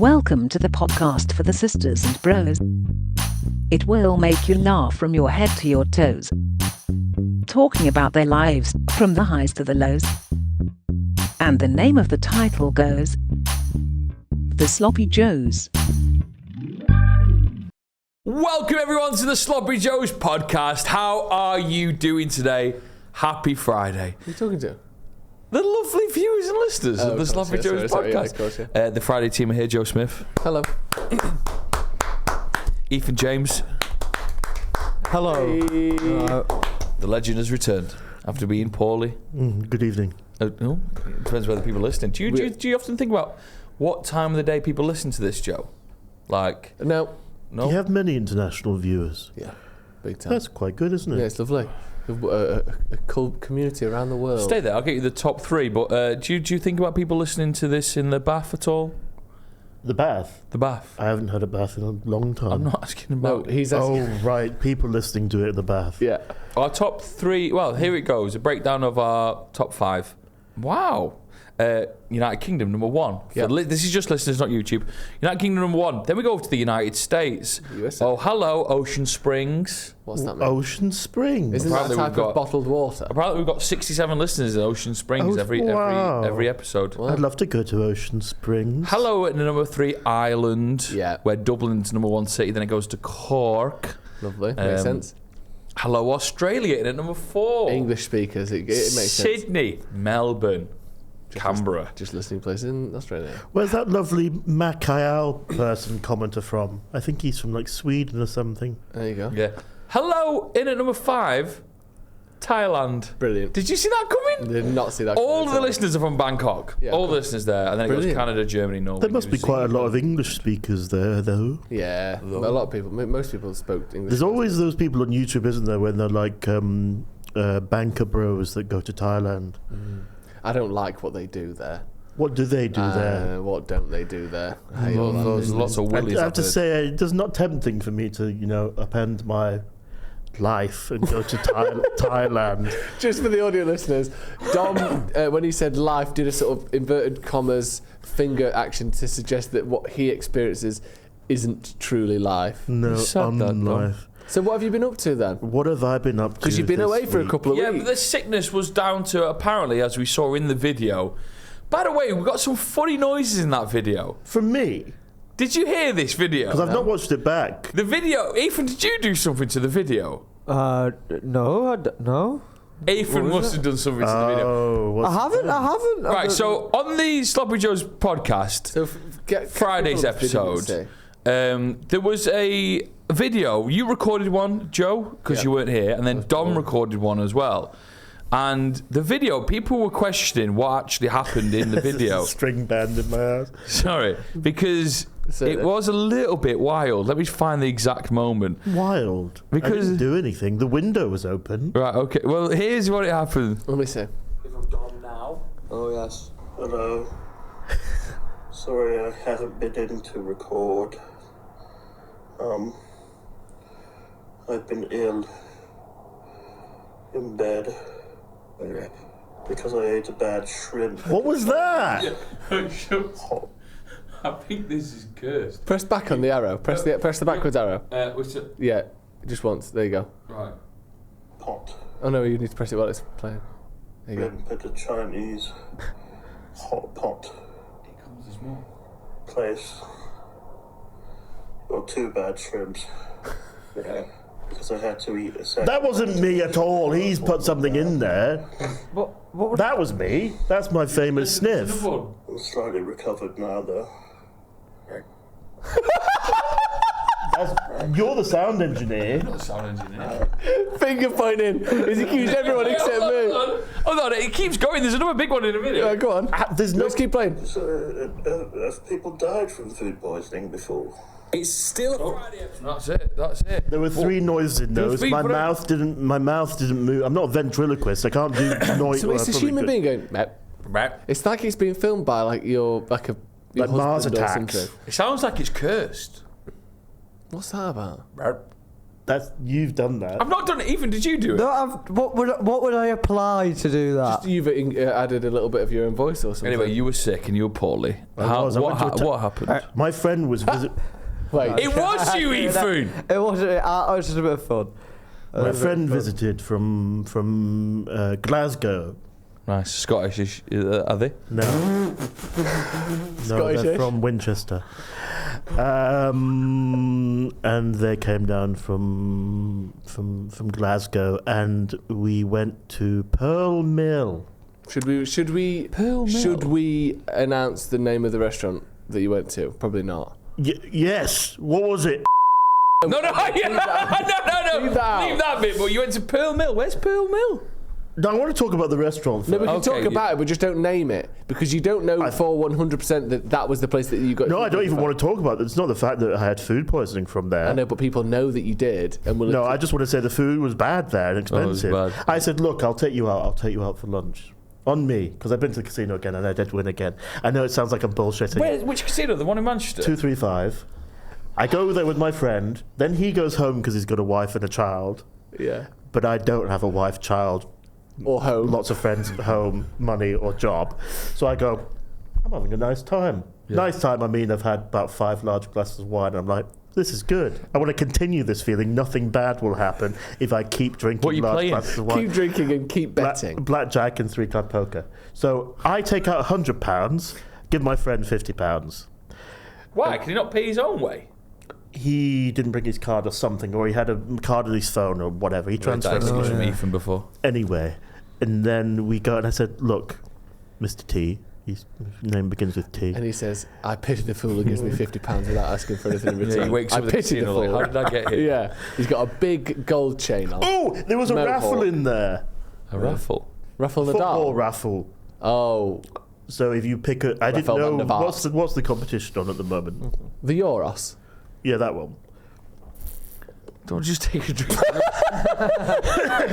Welcome to the podcast for the sisters and bros. It will make you laugh from your head to your toes. Talking about their lives, from the highs to the lows. And the name of the title goes, The Sloppy Joes. Welcome everyone to the Sloppy Joes podcast. How are you doing today? Happy Friday. Who are you talking to? The lovely viewers and listeners of the Sloppy Joes podcast. The Friday team are here. Joe Smith. Hello. Ethan James. Hello. The legend has returned after being poorly. Good evening. No, it depends whether people are listening. Do you often think about what time of the day people listen to this, Joe? Like, No. You have many international viewers. Yeah. Big time. That's quite good, isn't it? Yeah, it's lovely. A cool community around the world. Stay there. I'll get you the top three. But do you think about people listening to this in the bath at all? The bath? The bath. I haven't had a bath in a long time. I'm not asking about. No, he's asking. Oh, right. People listening to it in the bath. Yeah. Our top three. Well, here it goes. A breakdown of our top five. Wow. United Kingdom, number one. Yeah. This is just listeners, not YouTube. United Kingdom, number one. Then we go to the United States. USA. Oh, hello, Ocean Springs. What's that mean? Ocean Springs. Isn't that a Apparently type we've got- of bottled water? Apparently, we've got 67 listeners in Ocean Springs wow. every episode. Wow. I'd love to go to Ocean Springs. Hello at number three, Ireland. Yeah. Where Dublin's number one city. Then it goes to Cork. Lovely. Makes sense. Hello, Australia in at number four. English speakers. It makes sense. Sydney, Melbourne, Canberra. Just listening places in Australia. Where's that lovely Macayal person commenter from? I think he's from like Sweden or something. There you go. Yeah. Hello, in at number five, Thailand. Brilliant. Did you see that coming? Did not see that. All coming the at listeners are from Bangkok. Yeah, all cool. the listeners there. And then it goes Brilliant. Canada, Germany, Norway. There must be New quite a lot of Zealand. English speakers there, though. Yeah. A lot of people. Most people spoke English. There's always those people on YouTube, isn't there, when they're like banker bros that go to Thailand. I don't like what they do there. What do they do there? What don't they do there? I hate all that There's business. lots of I willies. have to say, it is not tempting for me to, append my life and go to Thailand. Just for the audio listeners, Dom, when he said life, did a sort of inverted commas finger action to suggest that what he experiences isn't truly life. No, Sad that, on Dom. life. So what have you been up to then? What have I been up to? Because you've been this away for a week? couple of Yeah, weeks. but the sickness was down to, apparently, as we saw in the video. By the way, we got some funny noises in that video. From me? Did you hear this video? Because I've not watched it back. The video, Ethan, did you do something to the video? No, no. Ethan must have done something to the video. Oh, what's I haven't. Right, so on the Sloppy Joes podcast, So Friday's episode, there was a video. You recorded one, Joe, because Yeah. you weren't here, and then Dom recorded one as well. And the video, people were questioning what actually happened in the video. string band in my house. Sorry, because it was a little bit wild. Let me find the exact moment. Wild. I Because- didn't do anything. The window was open. Right, okay. Well, here's what it happened. Let me see. If I'm Dom now. Oh, yes. Hello. Sorry I haven't been in to record. I've been ill. In bed. Because I ate a bad shrimp. What was that? I think this is cursed. Press back on the arrow. Press the backwards arrow. Yeah, just once. There you go. Right. Pot. Oh no, you need to press it while it's playing. There you go. Shrimp at a Chinese hot pot It comes as more. place. Got two bad shrimps. Yeah. Because I had to eat a second. That wasn't me at all. He's put something in there. What That was me. That's my famous sniff. I'm slightly recovered now though. You're the sound engineer. Sound engineer. Finger pointing. He's accused everyone except me. Hold on, it keeps going. There's another big one in the video. Go on. There's no. Let's keep playing. Have people died from food poisoning before? It's still Friday. That's it. There were three noises in those. three, My but mouth didn't move. I'm not a ventriloquist. I can't do noise. So it's a human being going. Mep. Right. It's like it's being filmed by your Like Mars husband or attacks. something. It sounds like it's cursed. What's that about? That You've done that. I've not done it. Even did you do it? No, what would I apply to do that? You've added a little bit of your own voice or something. Anyway, you were sick and you were poorly. What happened? My friend was Wait. It was you, Ethan. It wasn't. It was just a bit of fun. My friend visited from Glasgow. Nice. Scottish, are they? No. No, they're Scottish-ish? from Winchester. And they came down from Glasgow, and we went to Pearl Mill. Should we Pearl Mill. Should we announce the name of the restaurant that you went to? Probably not. Yes. What was it? No. Leave Leave that bit. But you went to Pearl Mill. Where's Pearl Mill? No, I want to talk about the restaurant No, first. we can Okay, talk about it, but just don't name it because you don't know for 100% that was the place that you got. No, I don't even want to talk about it. It's not the fact that I had food poisoning from there. I know, but people know that you did, and will. No, I just want to say the food was bad there and expensive. bad. I said, look, I'll take you out. I'll take you out for lunch. On me, because I've been to the casino again and I did win again. I know it sounds like I'm bullshitting. Which casino? The one in Manchester? 235. I go there with my friend. Then he goes home because he's got a wife and a child. Yeah. But I don't have a wife, child, Or home. lots of friends at home, money or job. So I go, I'm having a nice time. Yeah. Nice time, I mean, I've had about 5 large glasses of wine. I'm like, this is good. I want to continue this feeling. Nothing bad will happen if I keep drinking What are you large playing? glasses of wine. Keep drinking and keep betting. Blackjack and 3-card poker. So I take out £100, give my friend £50. Why? Can he not pay his own way? He didn't bring his card or something, or he had a card on his phone or whatever. He transferred That's it. from Ethan before. Anyway, and then we go and I said, look, Mr. T, his name begins with T. And he says, I pity the fool who gives me £50 without asking for anything in return. Yeah, he wakes I up at the pity the casino fool. like, how did I get here? Yeah. He's got a big gold chain on. Oh, there was a raffle Mohawk. in there. A raffle. Raffle Football Nadal. raffle. Oh, So if you pick a... I didn't Rafael know... van der Vaart. What's the competition on at the moment? the Euros. Yeah, that one. Don't just take a drink.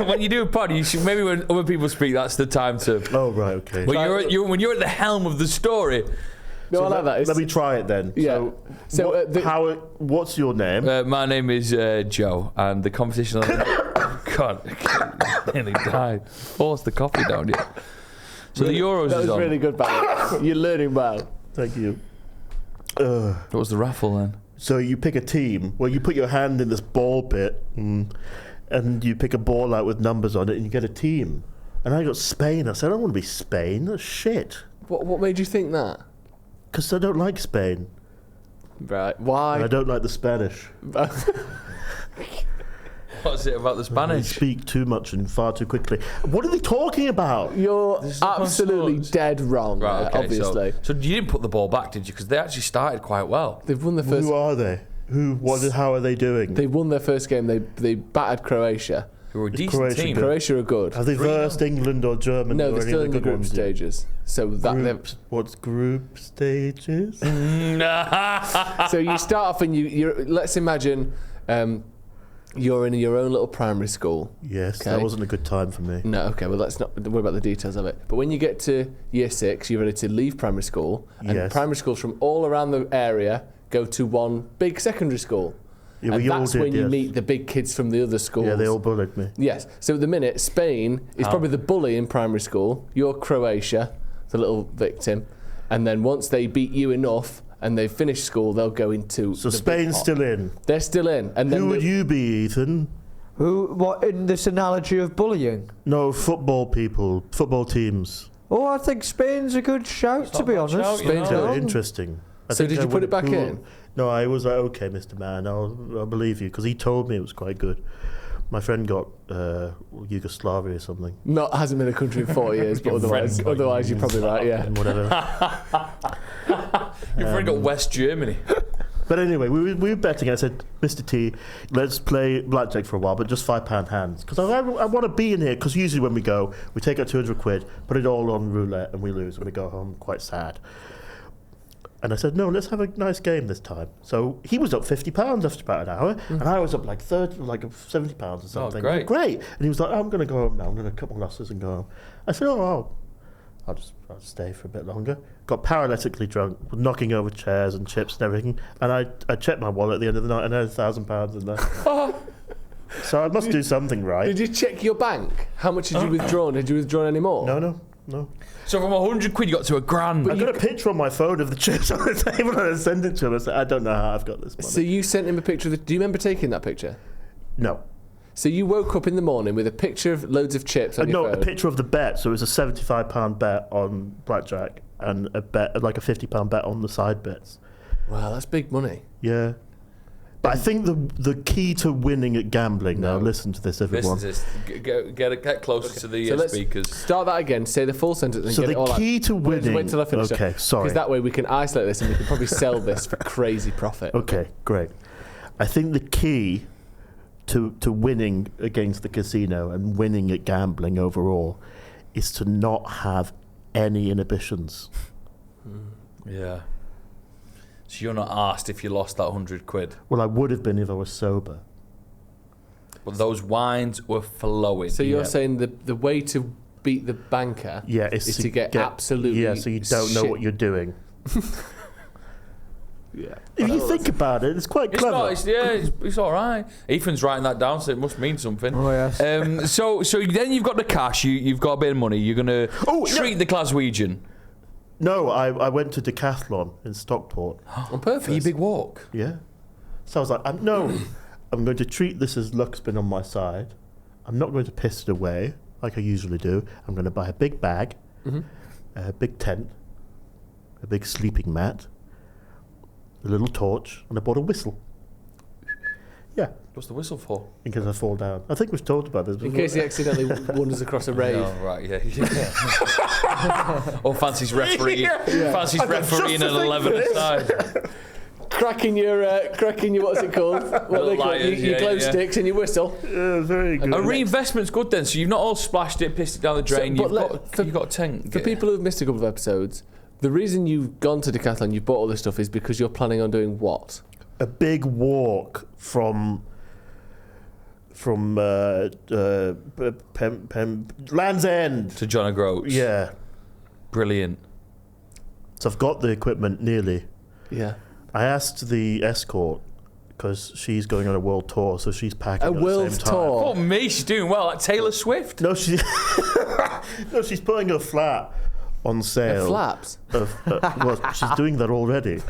When you do a pod, you should, maybe when other people speak, that's the time to... Oh, right, okay. When you're at the helm of the story. No, I like that. Let me try it then. Yeah. So, what's your name? My name is Joe, and the competition... God, I nearly died. Forced the coffee down here. So the Euros that is was on. really good, Barry. You're learning well. Thank you. What was the raffle then? So you pick a team. Well, you put your hand in this ball pit, and you pick a ball out with numbers on it, and you get a team. And I got Spain. I said, I don't want to be Spain. That's shit. What made you think that? Because I don't like Spain. Right. And Why? I don't like the Spanish. What's it about the They Spanish? speak too much and far too quickly. What are they talking about? You're This is the absolutely consoles. dead wrong, Right, okay, obviously. So you didn't put the ball back, did you? Because they actually started quite well. They've won the first. Who are they? How are they doing? They won their first game. They battered Croatia. Who were a decent Croatia team. good? Croatia are good. Have they 3-0. versed England or Germany? No, or they're any still of in the good group ones? stages. So that What's group stages? so you start off and you're. Let's imagine you're in your own little primary school. Yes, Okay. that wasn't a good time for me. No, okay, well, let's not worry about the details of it. But when you get to year 6, you're ready to leave primary school, and Yes. primary schools from all around the area go to one big secondary school. Yeah, and we all that's did, when you yes. meet the big kids from the other schools. Yeah, they all bullied me. Yes. So at the minute, Spain is probably the bully in primary school. You're Croatia, the little victim. And then once they beat you enough and they've finished school, they'll go into. So the big Spain's pot. still in. They're still in. And then Who would you be, Ethan? What in this analogy of bullying? No, football people, football teams. Oh, I think Spain's a good shout, to be not a honest. shout, you Spain's know. good. Interesting. I So think did I you put would it back have- in? No, I was like, okay, Mr. Man, I'll believe you, because he told me it was quite good. My friend got Yugoslavia or something. Hasn't been a country in 40 years, but Your friend got otherwise you're probably right, yeah. And whatever. Your friend got West Germany. But anyway, we were betting. I said, Mr. T, let's play blackjack for a while, but just £5 hands. Because I want to be in here, because usually when we go, we take out 200 quid, put it all on roulette, and we lose, and we go home quite sad. And I said, no, let's have a nice game this time. So he was up £50 after about an hour, and I was up like £70 or something. great. Great. And he was like, I'm going to go home now. I'm going to cut my losses and go home. I said, I'll stay for a bit longer. Got paralytically drunk, knocking over chairs and chips and everything. And I checked my wallet at the end of the night, and I had £1,000 in there. So I must do something right. Did you check your bank? How much had you withdrawn? Had you withdrawn any more? No. So from 100 quid, you got to £1,000. I got a picture on my phone of the chips on the table and I sent it to him. I said, I don't know how I've got this money. So you sent him a picture of do you remember taking that picture? No. So you woke up in the morning with a picture of loads of chips on your No, phone? a picture of the bet. So it was a £75 bet on blackjack and a bet, like a £50 bet on the side bets. Wow, that's big money. Yeah. But I think the key to winning at gambling, now listen to this, everyone. Listen to this. Get closer to the So let's speakers. start that again. Say the full sentence and So get it all the out. key to winning... Wait till I finish. Okay, sorry. Because that way we can isolate this and we can probably sell this for crazy profit. Okay, great. I think the key to winning against the casino and winning at gambling overall is to not have any inhibitions. Yeah. So you're not asked if you lost that 100 quid. Well, I would have been if I was sober. But those wines were flowing. So you're saying the way to beat the banker Yeah, is to get absolutely Yeah, so you don't know shit. what you're doing. Yeah. If you think about it, it's quite It's clever. not. It's all right. Ethan's writing that down, so it must mean something. Oh, yes. So then you've got the cash. You've got a bit of money. You're gonna treat the Glaswegian No, I went to Decathlon in Stockport. On purpose. for your big walk. Yeah. So I was like, I'm going to treat this as luck's been on my side. I'm not going to piss it away like I usually do. I'm going to buy a big bag, a big tent, a big sleeping mat, a little torch, and I bought a whistle. Yeah, What's the whistle for? in case I fall down. I think we've talked about this before. In case he accidentally wanders across a rave. Oh, right, yeah. Or fancies referee. Fancies refereeing at 11 aside. Cracking your what's it called? What they call it? Your glow sticks and your whistle. Yeah, very good. A reinvestment's good then, so you've not all splashed it, pissed it down the drain. but You've got a tank. For people who've missed a couple of episodes, the reason you've gone to Decathlon, you've bought all this stuff, is because you're planning on doing what? A big walk from Land's End To John O'Groats. Yeah. Brilliant. So I've got the equipment nearly. Yeah. I asked the escort because she's going on a world tour, so she's packing A at the world same time. tour? Oh, me, she's doing well. Like Taylor Swift. No, she's putting her flat on sale. Flaps. Well, she's doing that already.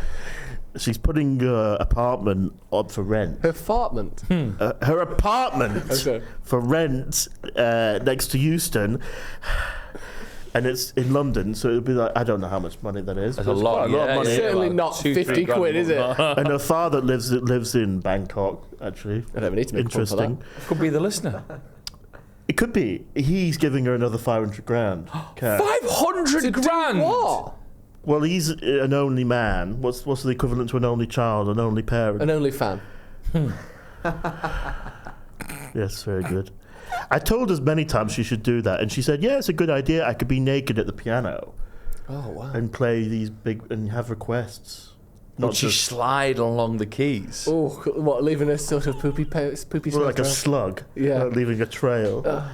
She's putting her apartment up for rent. Her fartment. Her apartment Okay. for rent next to Euston. And it's in London, so it'll be like, I don't know how much money that is. That's but a it's lot. quite a lot of money. Certainly not 50 quid, is it? And her father lives in Bangkok, actually. I don't need to make fun for that. Interesting. Could be the listener. It could be. He's giving her another 500 grand. cash. 500 grand. What? Well, he's an only man. What's the equivalent to an only child, an only parent? An only fan. Yes, very good. I told her many times she should do that, and she said, "Yeah, it's a good idea. I could be naked at the piano Oh, wow. and play these big and have requests." Would she slide along the keys? Oh, what, leaving a sort of poopy well, like a around? slug, Yeah. leaving a trail. Oh,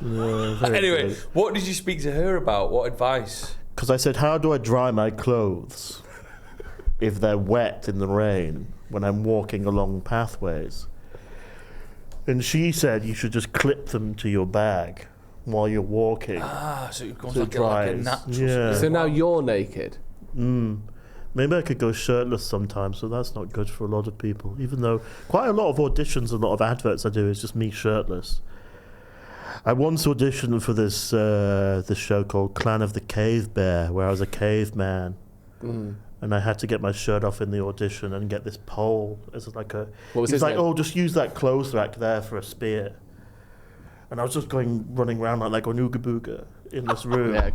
God. Anyway, what did you speak to her about? What advice? Because I said, "How do I dry my clothes if they're wet in the rain when I'm walking along pathways?" And she said, "You should just clip them to your bag while you're walking." So it goes So like, it like a dries. natural. Yeah. So now you're naked. Maybe I could go shirtless sometimes, so that's not good for a lot of people. Even though quite a lot of auditions, a lot of adverts I do is just me shirtless. I once auditioned for this show called Clan of the Cave Bear, where I was a caveman, and I had to get my shirt off in the audition and get this pole as like a. What was He's his like, name? "Oh, just use that clothes rack there for a spear," and I was just running around like an ooga booga in this room. Yeah,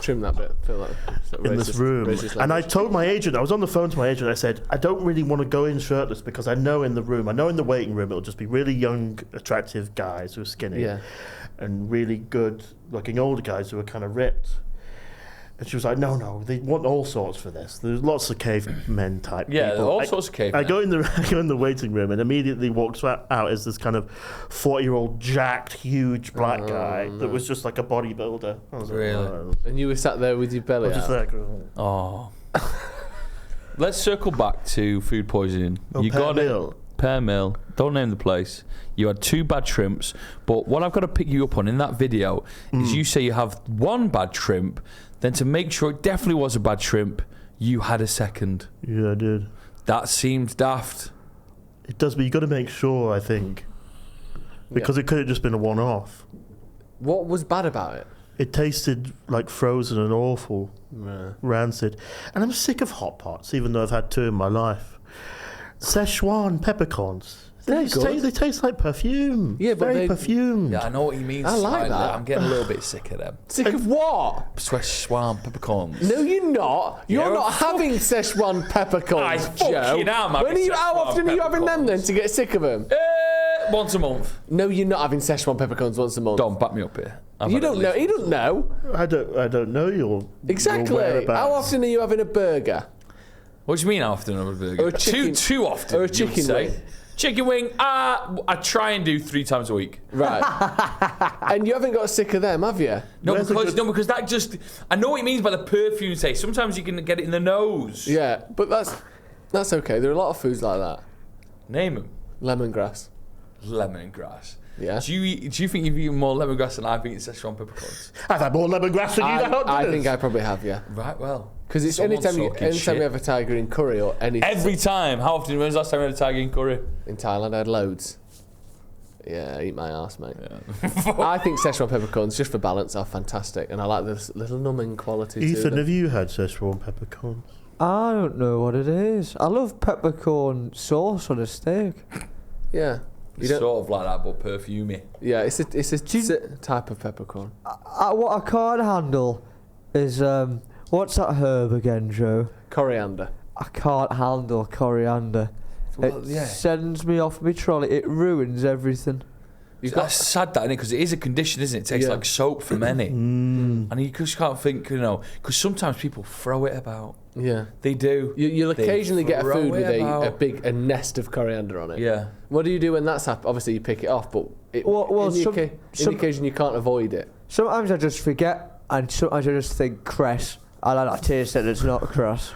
trim that bit. Feel like sort of In this racist- room, racist and I language. told my agent, I was on the phone to my agent, I said, I don't really want to go in shirtless because I know in the waiting room it'll just be really young, attractive guys who are skinny, Yeah. and really good looking older guys who are kind of ripped. And she was like, no, they want all sorts for this. There's lots of cavemen type Yeah, people. all sorts of cavemen. I go in the waiting room and immediately walks out as this kind of 40-year-old jacked, huge black guy that was just like a bodybuilder. I was Really? like, oh. And you were sat there with your belly I was just out. like, oh. Oh. Let's circle back to food poisoning. Oh, you Pear got Mill. it. Pear Mill, don't name the place. You had 2 bad shrimps, but what I've got to pick you up on in that video is you say you have 1 bad shrimp, then to make sure it definitely was a bad shrimp, you had a second. Yeah, I did. That seemed daft. It does, but you got to make sure, I think. Because it could have just been a one-off. What was bad about it? It tasted like frozen and awful, rancid. And I'm sick of hot pots, even though I've had 2 in my life. Szechuan peppercorns. They taste like perfume. Yeah, but very perfumed. Yeah, I know what you mean. I like that. I'm getting a little bit sick of them. Sick of what? Szechuan peppercorns. No, you're not. You're Yeah, not having Szechuan peppercorns, I Joe. fucking am having How Szechuan often are you having them then peppercorns. to get sick of them? Once a month. No, you're not having Szechuan peppercorns once a month. Don't back me up here. You don't know. He doesn't know. I don't know your Exactly. whereabouts. How often are you having a burger? What do you mean how often I'm a burger? Or a chicken- Too often. or a you would chicken say. wing? Chicken wing. I try and do 3 times a week. Right. And you haven't got sick of them, have you? No, because that just. I know what it means by the perfume taste. Sometimes you can get it in the nose. Yeah, but that's okay. There are a lot of foods like that. Name them. Lemongrass. Lemongrass. Yeah. Do you think you've eaten more lemongrass than I've eaten Szechuan peppercorns? I've had more lemongrass than you have. I think I probably have, yeah. Right. Well. Because it's Someone's anytime talking shit. we have a tiger in curry or anything. Every time. How often? When's the last time we had a tiger in curry? In Thailand, I had loads. Yeah, eat my ass, mate. Yeah. I think Szechuan peppercorns, just for balance, are fantastic, and I like this little numbing quality to Ethan, them. have you had Szechuan peppercorns? I don't know what it is. I love peppercorn sauce on a steak. Yeah. It's sort of like that, but perfumey. Yeah, it's a type of peppercorn. What I can't handle is what's that herb again, Joe? Coriander. I can't handle coriander. Well, it yeah. sends me off my trolley. It ruins everything. That's sad, that, isn't it? Because it is a condition, isn't it? It tastes like soap for many. And you just can't think, because sometimes people throw it about. Yeah. They do. You'll They occasionally get a throw food with it about. a nest of coriander on it. Yeah. What do you do when that's happened? Obviously, you pick it off, but in the occasion you can't avoid it. Sometimes I just forget, and sometimes I just think cress, and I taste it. It's not cress.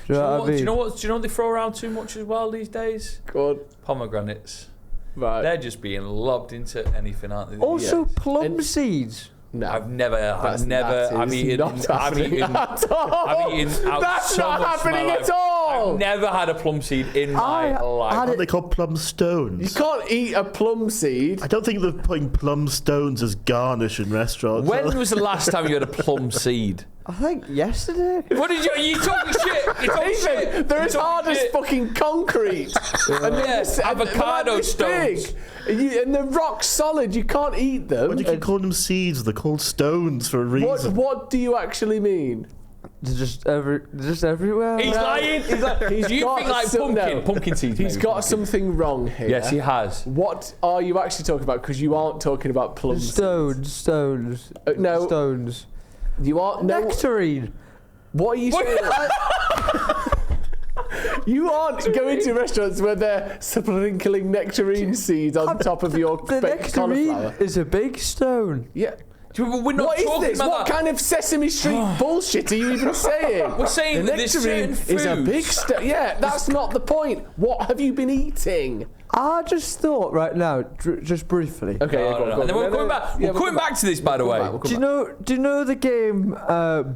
Do you know what I mean? Do you know what they throw around too much as well these days? Good. Pomegranates. Right. They're just being lobbed into anything, aren't they? Also, Yeah. plum seeds. No. I've eaten That's out That's so not much happening of my at life. all. I've never had a plum seed in my life. Aren't they called plum stones? You can't eat a plum seed. I don't think they're putting plum stones as garnish in restaurants. When was the last time you had a plum seed? I think yesterday. What did you? Are you talking shit? You're talking shit. They're as hard as fucking concrete. And Yes, avocado they're this stones. big. And they're rock solid. You can't eat them. Why do you keep calling them seeds? They're called stones for a reason. What do you actually mean? They're just everywhere. He's lying. Do you think like pumpkin seeds? He's maybe? got something wrong here. Yes, he has. What are you actually talking about? Because you aren't talking about plum seeds. Stones. No. Stones. You are Nectarine. What are you saying? You aren't going to restaurants where they're sprinkling nectarine seeds on top of your The baked cauliflower. nectarine is a big stone. Yeah. But we're not What is talking this? about What that. kind of Sesame Street bullshit are you even saying? We're saying the that there's nectarine certain is a big foods. stone. Yeah, that's not the point. What have you been eating? I just thought right now, just briefly. Okay, yeah, go on, go on. And then we're No, coming no, back. yeah, We're coming back to this, by the way. We'll come back. Do you know the game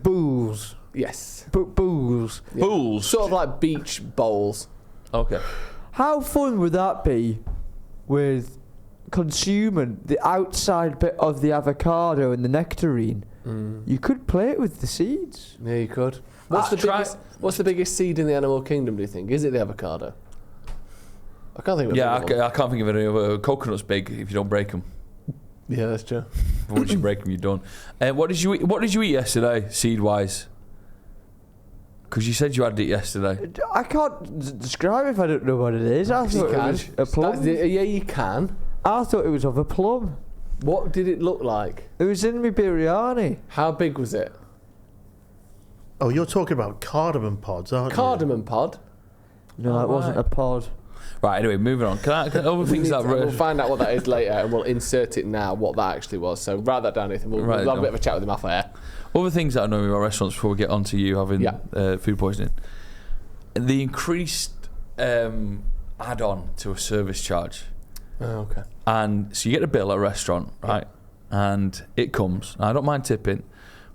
Bools? Yes. Bools. Yeah. Bulls. Sort of like beach bowls. Okay. How fun would that be with consuming the outside bit of the avocado and the nectarine? You could play it with the seeds. Yeah, you could. What's the biggest seed in the animal kingdom, do you think? Is it the avocado? I can't think of Yeah, another one. I can't think of any other. Coconut's big if you don't break them. Yeah, that's true. But once you break them, you're done. What did you eat? What did you eat yesterday, seed-wise? Because you said you had it yesterday. I can't describe if I don't know what it is. I You thought it can. was a plum. Yeah, you can. I thought it was of a plum. What did it look like? It was in my biryani. How big was it? Oh, you're talking about cardamom pods, aren't Cardamom pod. No, Oh, it wasn't right. a pod. Right. Anyway, moving on. Can other things that We'll find out what that is later, and we'll insert it now. What that actually was. So write that down, Ethan. We'll Write it have a down. bit of a chat with him off air. other things that annoy me about restaurants before we get on to you having Yeah. food poisoning? The increased add-on to a service charge. Oh, okay. And so you get a bill at a restaurant, right? And it comes. I don't mind tipping,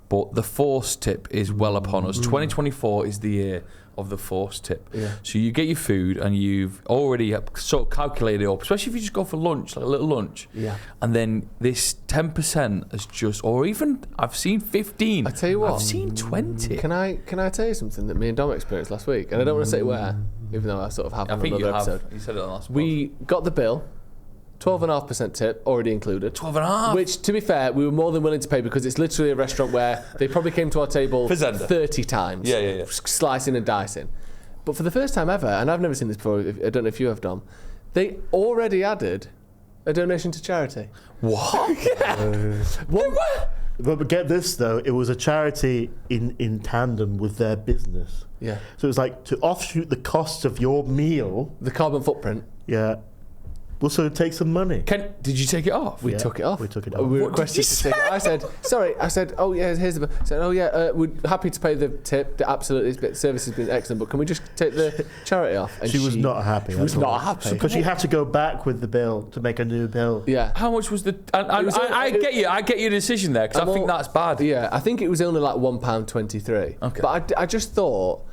but the forced tip is well upon us. 2024 is the year of the forced tip. Yeah. So you get your food and you've already sort of calculated it up, especially if you just go for lunch, like a little lunch. Yeah. And then this 10% is just, or even I've seen 15. I tell you what, I've seen 20. Can I tell you something that me and Dom experienced last week? And I don't want to say where, even though I sort of have I on think another you have. episode. You said it on last We got the bill, 12.5% tip already included. 12.5. Which, to be fair, we were more than willing to pay because it's literally a restaurant where they probably came to our table Fazenda. 30 times. Yeah. Slicing and dicing. But for the first time ever, and I've never seen this before, I don't know if you have, Dom, they already added a donation to charity. What? What? But get this though, it was a charity in tandem with their business. Yeah. So it was like to offshoot the costs of your meal. The carbon footprint. Yeah. We'll sort of take some money. Did you take it off? We Yeah, took it off. we took it off. We What did requested you to take it. I said, sorry. I said, oh yeah, here's the bill. I said, oh yeah, we're happy to pay the tip. Absolutely, the service has been excellent. But can we just take the charity off? And She was not happy. She was not happy. Because she had to go back with the bill to make a new bill. Yeah. How much was the? I get your decision there because I think that's bad. Yeah, I think it was only like £1.23. Okay. But I just thought,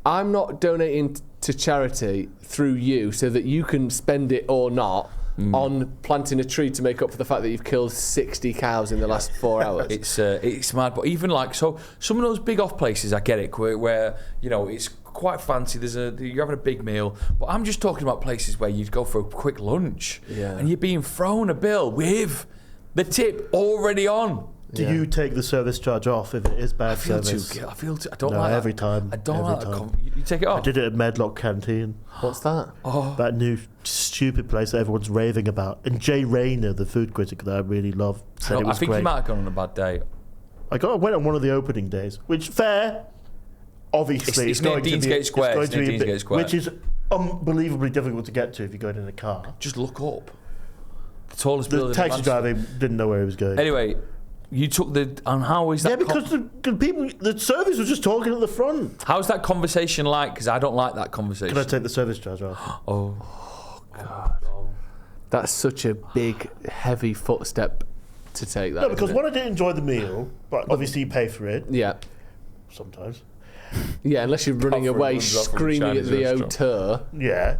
I'm not donating to charity through you so that you can spend it or not on planting a tree to make up for the fact that you've killed 60 cows in the last 4 hours. It's mad, but even like so, some of those big off places, I get it, where you know it's quite fancy. You're having a big meal, but I'm just talking about places where you'd go for a quick lunch, and you're being thrown a bill with the tip already on. Do you take the service charge off if it is bad service? I don't No, like every that. time. I don't Every like that. time. You take it off. I did it at Medlock Canteen. What's that? That new stupid place that everyone's raving about. And Jay Rayner, the food critic that I really love, said it was I think great. you might have gone on a bad day. I went on one of the opening days, which fair. Obviously, It's near Deansgate Square. It's near Deansgate Square. which is unbelievably difficult to get to if you're going in a car. Just look up. The tallest building. The in taxi Manchester. driver didn't know where he was going. Anyway, you took the. And how is that? Yeah, because the service was just talking at the front. How's that conversation like? Because I don't like that conversation. Can I take the service charge off? Oh, God. That's such a big, heavy footstep to take that. No, because isn't one, I didn't enjoy the meal, but obviously you pay for it it? Yeah. sometimes. Yeah, unless you're running Apart from away runs off from screaming at Chinese the restaurant. auteur. Yeah.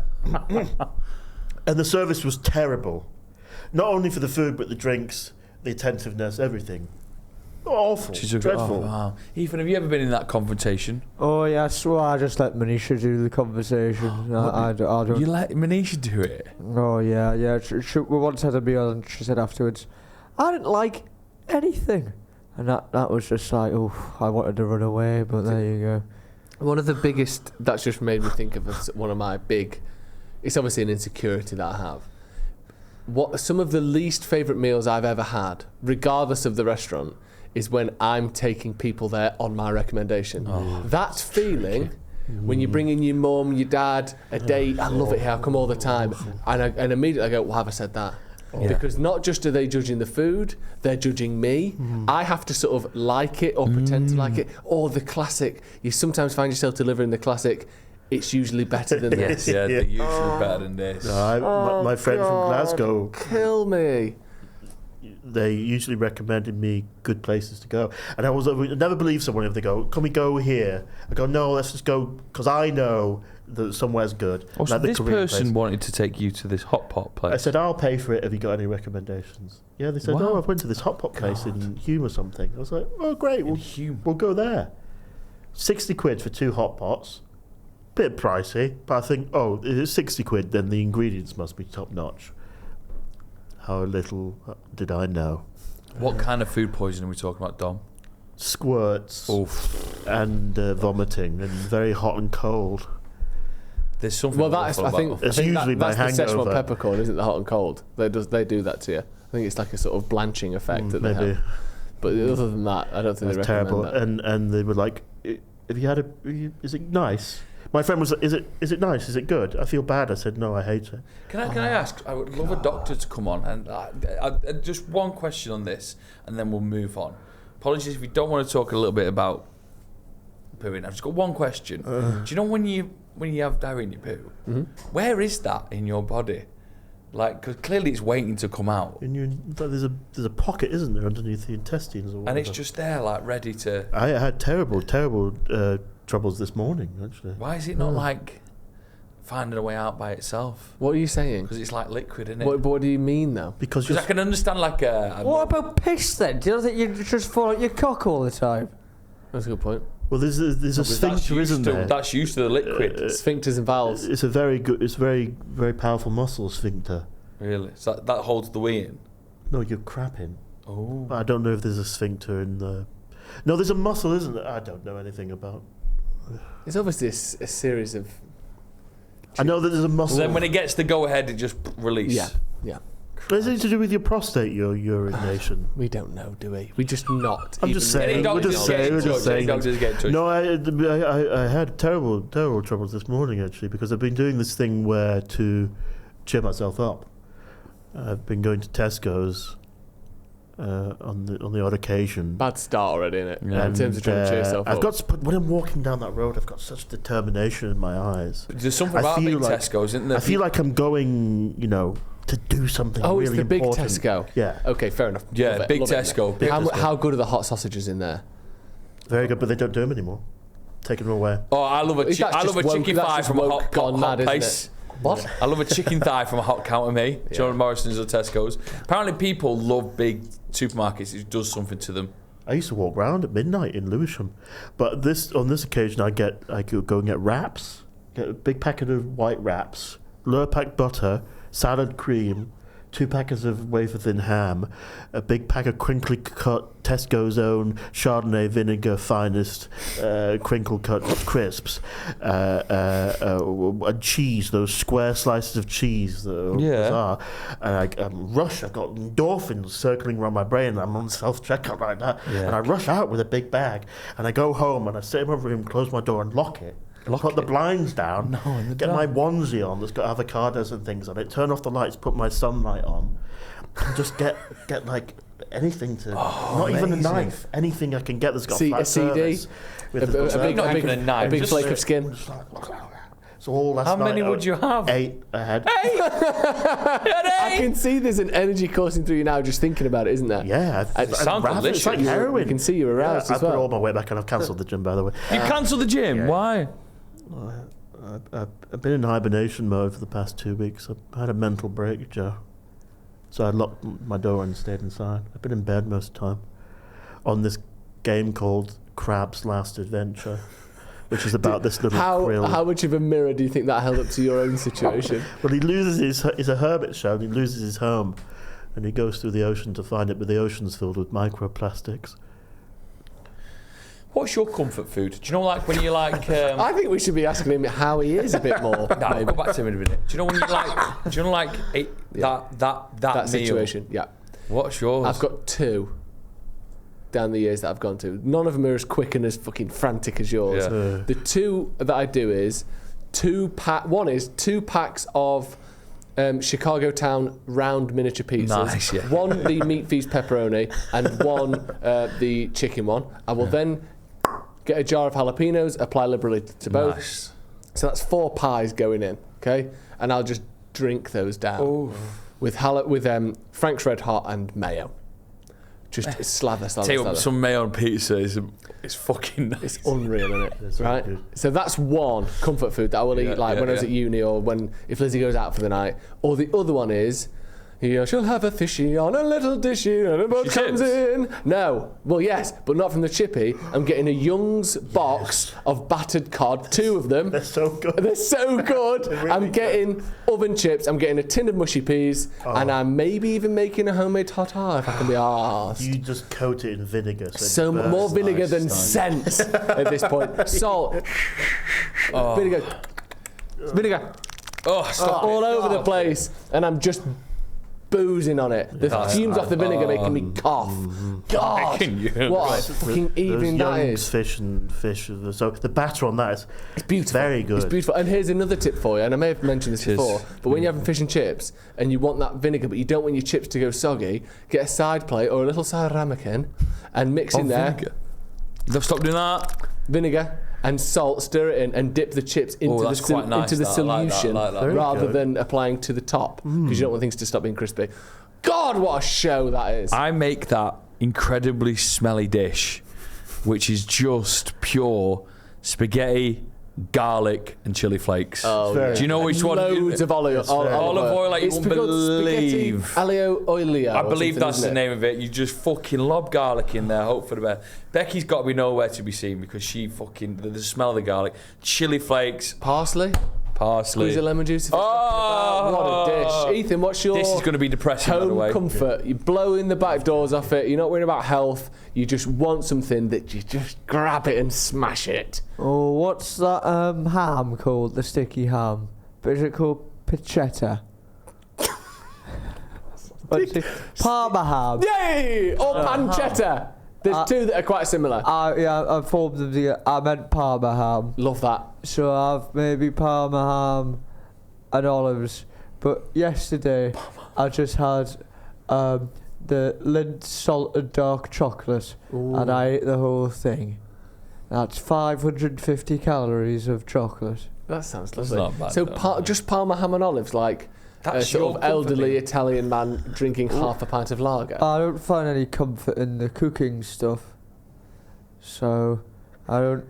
And the service was terrible. Not only for the food, but the drinks, the attentiveness, everything. Awful. Dreadful. Oh, wow. Ethan, have you ever been in that confrontation? Oh yes, well I just let Manisha do the conversation. I don't. You let Manisha do it? Oh yeah. We once had a meal and she said afterwards, I didn't like anything, and that was just like, oh, I wanted to run away, but there you go. One of the biggest, that's just made me think of one of my big, it's obviously an insecurity that I have. Some of the least favourite meals I've ever had, regardless of the restaurant, is when I'm taking people there on my recommendation. That feeling, when you bring in your mum, your dad, a date, I love it here, I come all the time, and immediately I go, why have I said that? Because not just are they judging the food, they're judging me. I have to sort of like it or pretend to like it. Or the classic, you sometimes find yourself delivering the classic, it's usually better than this. Yeah, they're usually better than this. My friend from Glasgow, Kill me. they usually recommended me good places to go. And I would never believe someone if they go, can we go here? I go, no, let's just go, because I know that somewhere's good. Also, Like the this Korean person place. wanted to take you to this hot pot place. I said, I'll pay for it. Have you got any recommendations? Yeah, they said, Wow. no, I went to this hot pot place in Hume or something. I was like, oh, great, we'll go there. 60 quid for 2 hot pots. Bit pricey, but I think, if it's 60 quid, then the ingredients must be top notch. How little did I know. What kind of food poisoning are we talking about, Dom? Squirts Oof. and vomiting and very hot and cold. There's something. Well, that is, awful I think, about- It's I think usually my that's the Szechuan hangover. peppercorn, isn't it? The hot and cold. They do that to you. I think it's like a sort of blanching effect that they Maybe. have. But other than that, I don't think That's they recommend terrible. that. And they were like, "Have you had is it nice?" My friend was like, "Is it nice? Is it good?" I feel bad. I said, "No, I hate it." Can I ask? I would love a doctor to come on and just one question on this, and then we'll move on. Apologies if we don't want to talk a little bit about pooing. I've just got one question. Do you know when you have diarrhea in your poo, where is that in your body? Like, because clearly it's waiting to come out. There's a pocket, isn't there, underneath the intestines or whatever. And it's just there, like, ready to... I had terrible troubles this morning, actually. Why is it not, like, finding a way out by itself? What are you saying? Because it's like liquid, isn't it? What do you mean, though? Because I can understand, like, What about piss, then? Do you not think you just fall out your cock all the time? That's a good point. well, there's a sphincter, isn't there? That's used to the liquid. Sphincters and valves. It's a very good, it's very, very powerful muscle, sphincter. Really? So that holds the wee in? No, you're crapping. Oh. I don't know if there's a sphincter in the... No, there's a muscle, isn't there? I don't know anything about... It's obviously a series of... I know that there's a muscle... Then when it gets the go-ahead, it just releases. Yeah. Is it to do with your prostate, your urination? We don't know, do we? We just not. I'm just saying. Any We're just saying. doctors get in touch. No, I had terrible troubles this morning, actually, because I've been doing this thing where to cheer myself up. I've been going to Tesco's on the odd occasion. Bad start already, innit? Yeah. In terms of trying to cheer yourself I've up. got when I'm walking down that road, I've got such determination in my eyes. There's something about big Tesco's, isn't there? I feel like I'm going, to do something really it's the big important. Tesco. Yeah. Okay, fair enough. Yeah, Love it, big love it. Tesco. Big How, Tesco. how good are the hot sausages in there? Very good, but they don't do them anymore. Taking them away. Oh, I love a That's chicken just thigh woke from a hot gone mad, isn't place. it? What? I love a chicken thigh from a hot counter, me. John Morrison's or Tesco's. Apparently, people love big supermarkets. It does something to them. I used to walk around at midnight in Lewisham, but on this occasion I could go and get wraps, get a big packet of white wraps, Lurpak butter, salad cream, 2 packets of wafer thin ham, a big pack of crinkly cut Tesco's own Chardonnay vinegar finest crinkle cut crisps, and cheese, those square slices of cheese that are bizarre. And I've got endorphins circling around my brain. I'm on self-checkout like that, and I rush out with a big bag, and I go home and I sit in my room, close my door, and lock it. Put the blinds down, get my onesie on that's got avocados and things on it, turn off the lights, put my sunlight on, and just get like anything to, not even a knife, anything I can get that's got flat a CD, surface. a big flake of skin. So all last How night, many would you have? 8 I had. I can see there's an energy coursing through you now just thinking about it, isn't there? Yeah, It sounds delicious. It's like heroin. You can see you're aroused I as put well. all my weight back and I've cancelled the gym, by the way. You cancelled the gym? yeah. Why? I've been in hibernation mode for the past 2 weeks. I had a mental break, Joe. So I locked my door and stayed inside. I've been in bed most of the time on this game called Crab's Last Adventure, which is about this little krill. How much of a mirror do you think that held up to your own situation? Well, he loses it's a hermit show, and he loses his home, and he goes through the ocean to find it, but the ocean's filled with microplastics. What's your comfort food? Do you know, like, when you like... I think we should be asking him how he is a bit more. No, I'll go back to him in a minute. Do you know when you like... Do you know, like, that meal? Situation, yeah. What's yours? I've got 2 down the years that I've gone to. None of them are as quick and as fucking frantic as yours. Yeah. The 2 that I do is 2 packs of Chicago Town round miniature pizzas. Nice, yeah. 1 the meat feast pepperoni and 1 the chicken one. I will then get a jar of jalapenos, apply liberally to both. Nice. So that's 4 pies going in, okay? And I'll just drink those down with Frank's Red Hot and mayo. Just slather. Tell you what, some mayo on pizza is fucking nice. It's unreal, isn't it? It's right? really good. So that's one comfort food that I will eat when I was at uni or if Lizzie goes out for the night. Or the other one is, she'll have a fishy on a little dishy and a boat comes in. No. Well, yes, but not from the chippy. I'm getting a Young's box of battered cod, 2 of them. They're so good. They're so good. Really I'm getting oven chips. I'm getting a tin of mushy peas. And I'm maybe even making a homemade tartare if I can be arsed. You just coat it in vinegar. So more vinegar than sense at this point. Salt. Vinegar. Oh, stop All it. over the place. And I'm just boozing on it. The fumes off the vinegar making me cough. God, what a fucking evening that Young's is. fish. So the batter on that is Beautiful. very good. It's beautiful. And here's another tip for you, and I may have mentioned this before, but when you're having fish and chips and you want that vinegar, but you don't want your chips to go soggy, get a side plate or a little side ramekin and mix in there. Vinegar. Stop doing that. Vinegar and salt, stir it in, and dip the chips into that's quite nice, into the that. I like that, solution I like that. Very rather good. than applying to the top because you don't want things to stop being crispy. God, what a show that is! I make that incredibly smelly dish, which is just pure spaghetti, garlic, and chili flakes. Oh, very- Do you know which one? Loads of olive oil like you wouldn't believe. Alio olio. I believe that's the name of it. You just fucking lob garlic in there, hope for the best. Becky's got to be nowhere to be seen because she fucking the smell of the garlic, chili flakes, Parsley. parsley. Squeeze of lemon juice. Oh! What a dish, Ethan. What's your This is going to be depressing, by the home way. comfort? You're blowing the back doors off it. You're not worrying about health. You just want something that you just grab it and smash it. Oh, what's that ham called? The sticky ham. But is it called pancetta? What's it? Parma ham. Yay! Or pancetta. There's two that are quite similar. Yeah, I formed them together. I meant Parma ham. Love that. So I've maybe Parma ham and olives. But yesterday I just had the Lindt salted dark chocolate and I ate the whole thing. That's 550 calories of chocolate. That sounds That's lovely. not bad, So though. just Parma ham and olives, like a That's sort your of elderly comforting. Italian man drinking half a pint of lager. I don't find any comfort in the cooking stuff. So I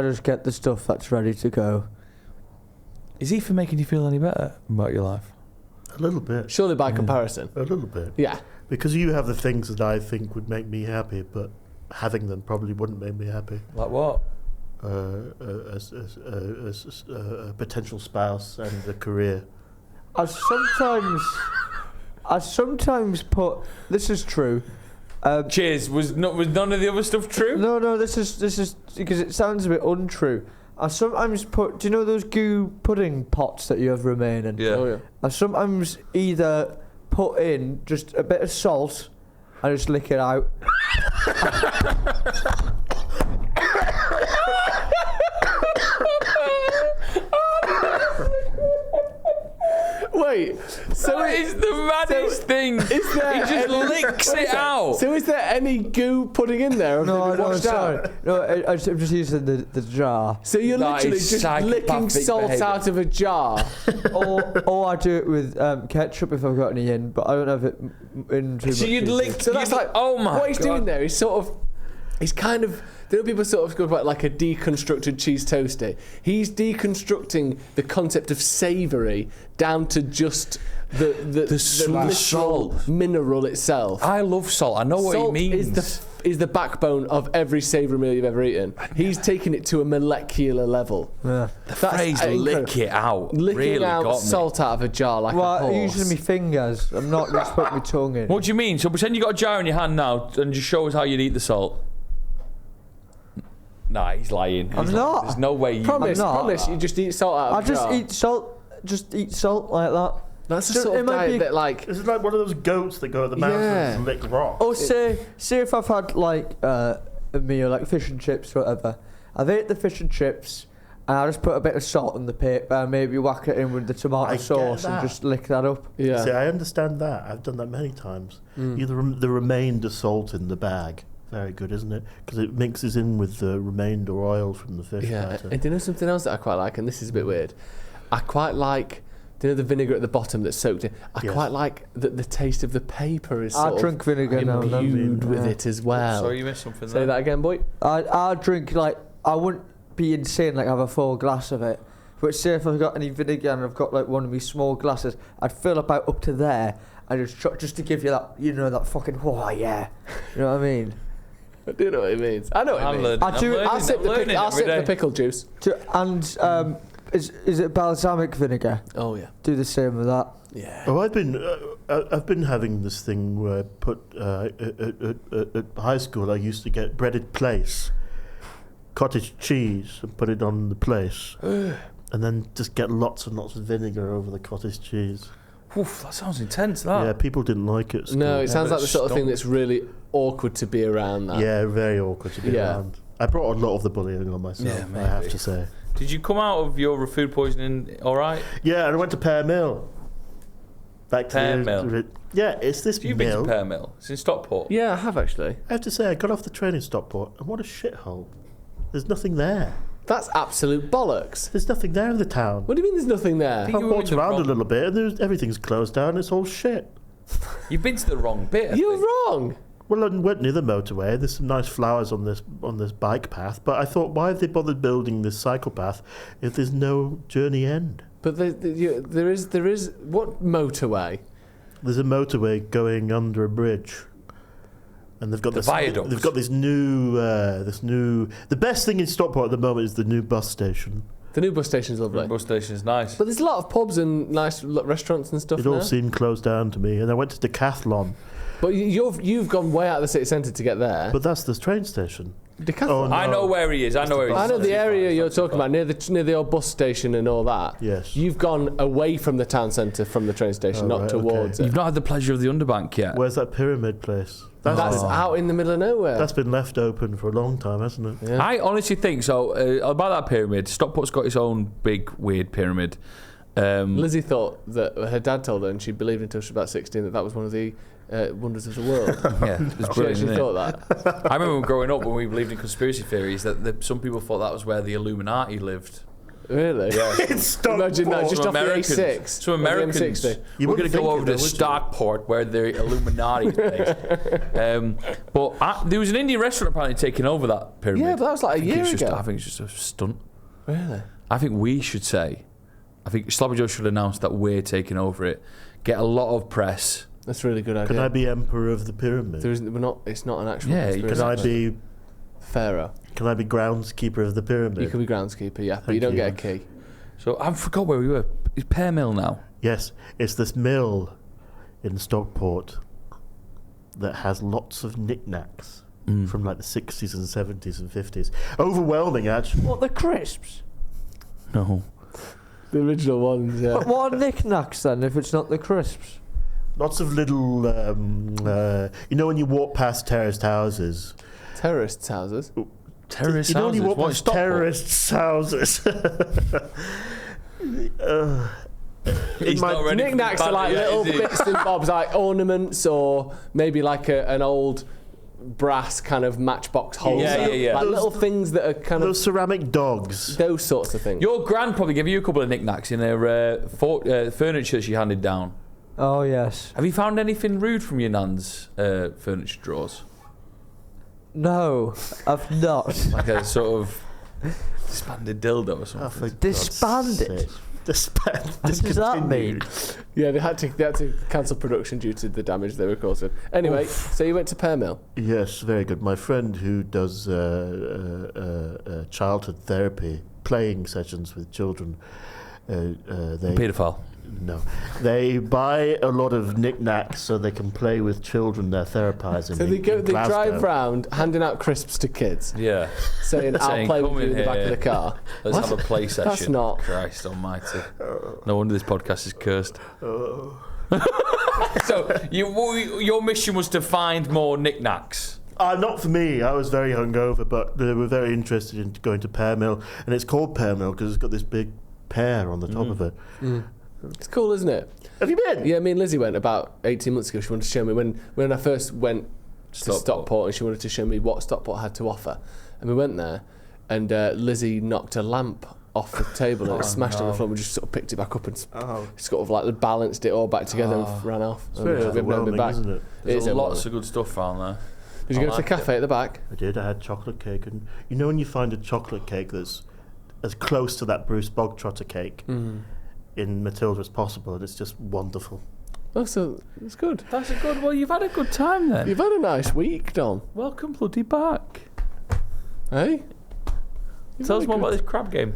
just get the stuff that's ready to go. Is Ethan making you feel any better about your life? A little bit. Surely by comparison. A little bit. Yeah. Because you have the things that I think would make me happy, but having them probably wouldn't make me happy. Like what? A potential spouse and a career. I sometimes put. This is true. Cheers. Was none of the other stuff true? No. This is because it sounds a bit untrue. I sometimes put. Do you know those goo pudding pots that you have remaining? Yeah. Oh, yeah. I sometimes either put in just a bit of salt and just lick it out. Wait. So That is the maddest thing. Is there He just any- licks wait a it sec. out. So is there any goo pudding in there? Or have they been washed sorry. out? No, I'm just using the jar. So you're That literally is just licking psychopathic salt behaviour. out of a jar. or I do it with ketchup if I've got any in, but I don't have it in too So much. you'd usually. lick. So that's like, oh my what he's God. doing there, he's kind of, you know, people sort of go about like a deconstructed cheese toasty. He's deconstructing the concept of savoury down to just the literal salt. mineral itself. I love salt. I know what Salt he means. is the backbone of every savoury meal you've ever eaten. He's taking it to a molecular level. Yeah. The phrase incredible. "lick it out" Licking really out got me. salt out of a jar like a Well, horse. usually my fingers. I'm not just putting my tongue in. What do you mean? So pretend you got a jar in your hand now, and just show us how you'd eat the salt. Nah, he's lying. I'm He's not. There's no way you. Promise, I'm not. promise, you just eat salt out of I a just jar. eat salt. Just eat salt like that. That's the So sort it of might diet be- that, like, This is like one of those goats that go to the mountains Yeah. and lick rocks. Or say if I've had like a meal like fish and chips or whatever. I've ate the fish and chips and I just put a bit of salt on the paper and maybe whack it in with the tomato I get sauce and that. just lick that up. yeah. See, I understand that. I've done that many times. Either the remainder salt in the bag. Very good, isn't it? Because it mixes in with the remainder oil from the fish Yeah, batter. and do you know something else that I quite like? And this is a bit weird. I quite like, do you know the vinegar at the bottom that's soaked in? I Yes. quite like that the taste of the paper is I sort drink vinegar of now and then. imbued with Yeah. it as well. Sorry, you missed something Say there. that again, boy. I drink like I wouldn't be insane like have a full glass of it. But say if I've got any vinegar and I've got like one of these small glasses, I'd fill about up to there and just to give you that, you know, that fucking oh yeah, you know what I mean? I do know what it means. I know what it I'm means. learning. I do- I'm learning, I'll sip I'm the learning pickle. I'll every sip the day. pickle juice. And is it balsamic vinegar? Oh yeah, Do the same with that. yeah. Oh, I've been having this thing where I put at high school. I used to get breaded plaice, cottage cheese, and put it on the plaice, and then just get lots and lots of vinegar over the cottage cheese. Oof, that sounds intense. That. Yeah, people didn't like it. at school. No, it sounds but like the sort of thing stunk. that's really awkward to be around. That. Yeah, very awkward to be Yeah. around. I brought a lot of the bullying on myself. Yeah, I have maybe. to say. Did you come out of your food poisoning all right? Yeah, and I went to Pear Mill. Back to Pear the- Mill? Yeah, it's this You've been mill. to Pear Mill. It's in Stockport. Yeah, I have actually. I have to say, I got off the train in Stockport, and what a shithole. There's nothing there. That's absolute bollocks. There's nothing there in the town. What do you mean there's nothing there? think I you were walked in the around a wrong- little bit and everything's closed down. It's all shit. You've been to the wrong bit. I You're think. wrong. Well, I went near the motorway. There's some nice flowers on this bike path, but I thought, why have they bothered building this cycle path if there's no journey end? But there is what motorway? There's a motorway going under a bridge, and they've got The viaduct. They've got this new. The best thing in Stockport at the moment is the new bus station. The new bus station's lovely. The bus station's nice. But there's a lot of pubs and nice restaurants and stuff It now. all seemed closed down to me, and I went to Decathlon, But you've gone way out of the city centre to get there. but that's the train station. Decathlon. Oh, no. I know where he is. I know where he is. I know the area you're talking about, near the old bus station and all that. Yes. You've gone away from the town centre, from the train station, Oh, not right, towards You've it. not had the pleasure of the underbank yet. Where's that pyramid place? That's out in the middle of nowhere. That's been left open for a long time, hasn't it? Yeah. I honestly think so. About that pyramid, Stockport's got its own big, weird pyramid. Lizzie thought that her dad told her, and she believed until she was about 16 that was one of the wonders of the world. Yeah, it's She brilliant, actually isn't it? thought that. I remember growing up when we believed in conspiracy theories that some people thought that was where the Illuminati lived. Really? It's Imagine that, just Some off the Americans, A6. some or the Americans, M60. You we're going wouldn't to go think over it, to though, would you? Stockport where the Illuminati based. But there was an Indian restaurant apparently taking over that pyramid. Yeah, but that was like a I think year it's just- ago. I think it's just a stunt. Really? I think we should say, I think Sloppy Joe should announce that we're taking over it, get a lot of press. That's a really good idea. Can I be emperor of the pyramid? There isn't, we're not, it's not an actual Yeah, you conspiracy. Can I Exactly. be? Pharaoh. Can I be groundskeeper of the pyramid? You can be groundskeeper, yeah, but Thank you don't you. get a key. So I forgot where we were. It's Pear Mill now. Yes, it's this mill in Stockport that has lots of knickknacks from like the 60s and 70s and 50s. Overwhelming, actually. What, the crisps? No. The original ones, yeah. But what are knickknacks then if it's not the crisps? Lots of little, you know, when you walk past terraced houses. Terrorists' houses. Terrorist You know when you houses. walk What, past Stockport? terrorists' houses. He's my- not ready for Knickknacks the are like bad yet, little is he? bits and bobs, like ornaments or maybe like an old brass kind of matchbox holder. Yeah, yeah, yeah. Like Those- little things that are kind Those of ceramic dogs. those sorts of things. Your gran probably gave you a couple of knickknacks in her furniture she handed down. Oh, yes. Have you found anything rude from your nan's furniture drawers? No, I've not. Like a sort of disbanded dildo or Oh, something? for God's Disbanded? sake. Disbanded. What does that mean? Yeah, they had to cancel production due to the damage they were causing. Anyway, so you went to Pear Mill. Yes, very good. My friend who does childhood therapy, playing sessions with children, they Paedophile. no, they buy a lot of knickknacks so they can play with children they're therapizing. So in- they in drive Glasgow. round handing out crisps to kids, Yeah. saying, "I'll Saying, play with "Come you in the in back of here." the car." Let's What? have a play session. That's not- Christ almighty. No wonder this podcast is cursed. So your mission was to find more knickknacks. Not for me. I was very hungover, but they were very interested in going to Pear Mill, and it's called Pear Mill because it's got this big pear on the top of it. It's cool, isn't it? Have you been? Yeah, me and Lizzie went about 18 months ago. She wanted to show me when I first went to Stockport. Stockport, and she wanted to show me what Stockport had to offer. And we went there, and Lizzie knocked a lamp off the table and it smashed on the floor. We just sort of picked it back up and sort of like balanced it all back together and ran off. It's And very we've never been overwhelming, back. isn't it? There's is lots of good stuff around there. Did you go to the cafe at the back? I did. I had chocolate cake, and you know when you find a chocolate cake that's as close to that Bruce Bogtrotter cake in Matilda as possible, and it's just wonderful. Oh, so it's good. That's a good one. You've had a good time then. You've had a nice week, Dom. Welcome bloody back. Hey? You've Tell had us a more good- about this crab game.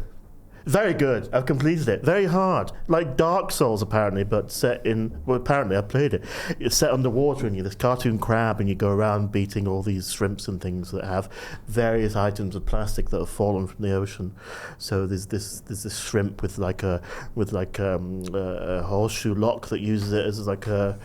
Very good. I've completed it. Very hard. Like Dark Souls, apparently, but set in... Well, apparently, I played it. It's set underwater, and you're this cartoon crab, and you go around beating all these shrimps and things that have various items of plastic that have fallen from the ocean. So there's this shrimp with like a horseshoe lock that uses it as like a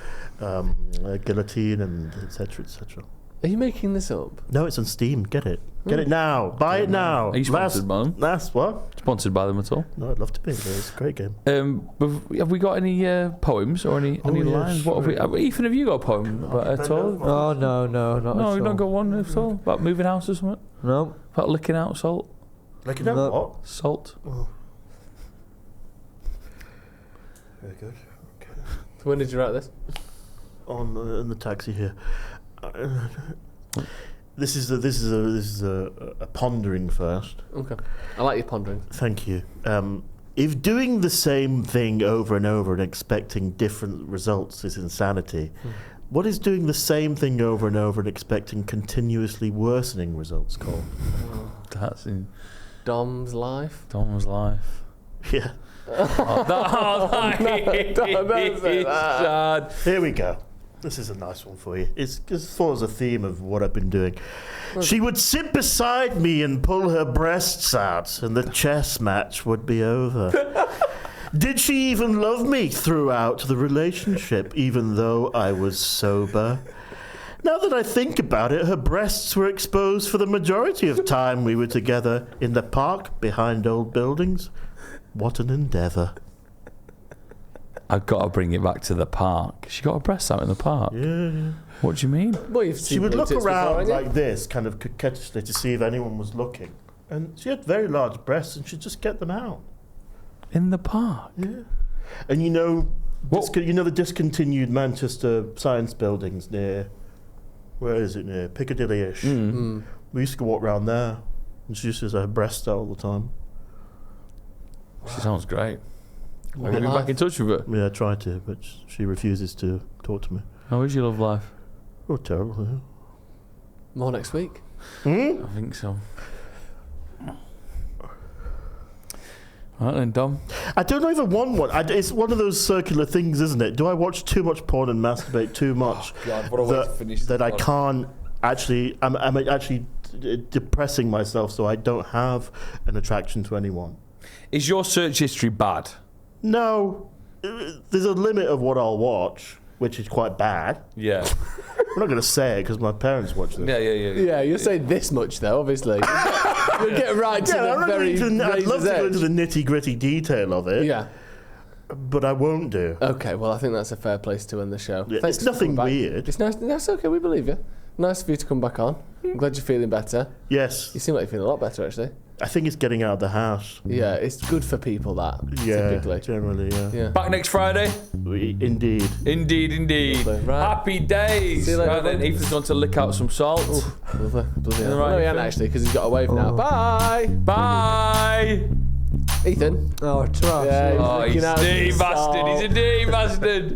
guillotine, and etc. etc. Are you making this up? No, it's on Steam. Get it. Get it now. Buy it now. Are you sponsored by them? Last what? Sponsored by them at all? No, I'd love to be. It's a great game. Have we got any poems or any Oh, yeah, lines? What have we? Ethan, have you got a poem at all? Oh, no, not at No, all. you've not got one at all? About moving house or something? No. About licking out salt? Like, you know No. what? Salt. Very good. Okay. When did you write this? In the taxi here. This is a pondering first. Okay. I like your pondering. Thank you. If doing the same thing over and over and expecting different results is insanity, what is doing the same thing over and over and expecting continuously worsening results called? That's in Dom's life. Dom's life. Yeah. That don't say that. sad. Here we go. This is a nice one for you. It follows a theme of what I've been doing. She would sit beside me and pull her breasts out, and the chess match would be over. Did she even love me throughout the relationship, even though I was sober? Now that I think about it, her breasts were exposed for the majority of time we were together in the park behind old buildings. What an endeavour. I've got to bring it back to the park. She got her breasts out in the park. Yeah. What do you mean? Well, you've She seen would blue look tits before, around haven't you? like this, kind of coquettishly, to see if anyone was looking. And she had very large breasts, and she'd just get them out. In the park? Yeah. And you know, What? the discontinued Manchester Science buildings near, where is it near? Piccadilly-ish. We used to walk around there, and she used to have her breasts out all the time. She sounds great. What Have you been life? back in touch with her? Yeah, I tried to, but she refuses to talk to me. How is your love life? Oh, terrible. More next week. Yeah. I think so. Right then, Dom. I don't even want one. It's one of those circular things, isn't it? Do I watch too much porn and masturbate too much God, what a way to finish that I can't actually? I'm actually depressing myself, so I don't have an attraction to anyone. Is your search history bad? No, there's a limit of what I'll watch, which is quite bad. Yeah. I'm not going to say it because my parents watch this. Yeah. Yeah, you'll say this much though, obviously. You'll get right to Yeah, the I'm not very going to, I'd love to go into razor's the nitty-gritty detail of it, edge. Yeah. but I won't do. Okay, well, I think that's a fair place to end the show. Yeah, Thanks it's for nothing coming back. weird. It's nice. That's okay. We believe you. Nice for you to come back on. I'm glad you're feeling better. Yes, You seem like you're feeling a lot better, actually. I think it's getting out of the house. Yeah, it's good for people, that, Yeah, typically. generally, yeah. Yeah. Back next Friday? Indeed. Indeed. Lovely. Right. Happy days. See you later, Right then, everyone. Ethan's going to lick out some salt. Lovely. Bloody hell. Right, No, he ain't Ethan. actually, because he's got a wave now. Bye! Bye. Ethan. Oh, trash. Yeah, Oh, he's looking a out dirty for bastard. salt. He's a dirty bastard.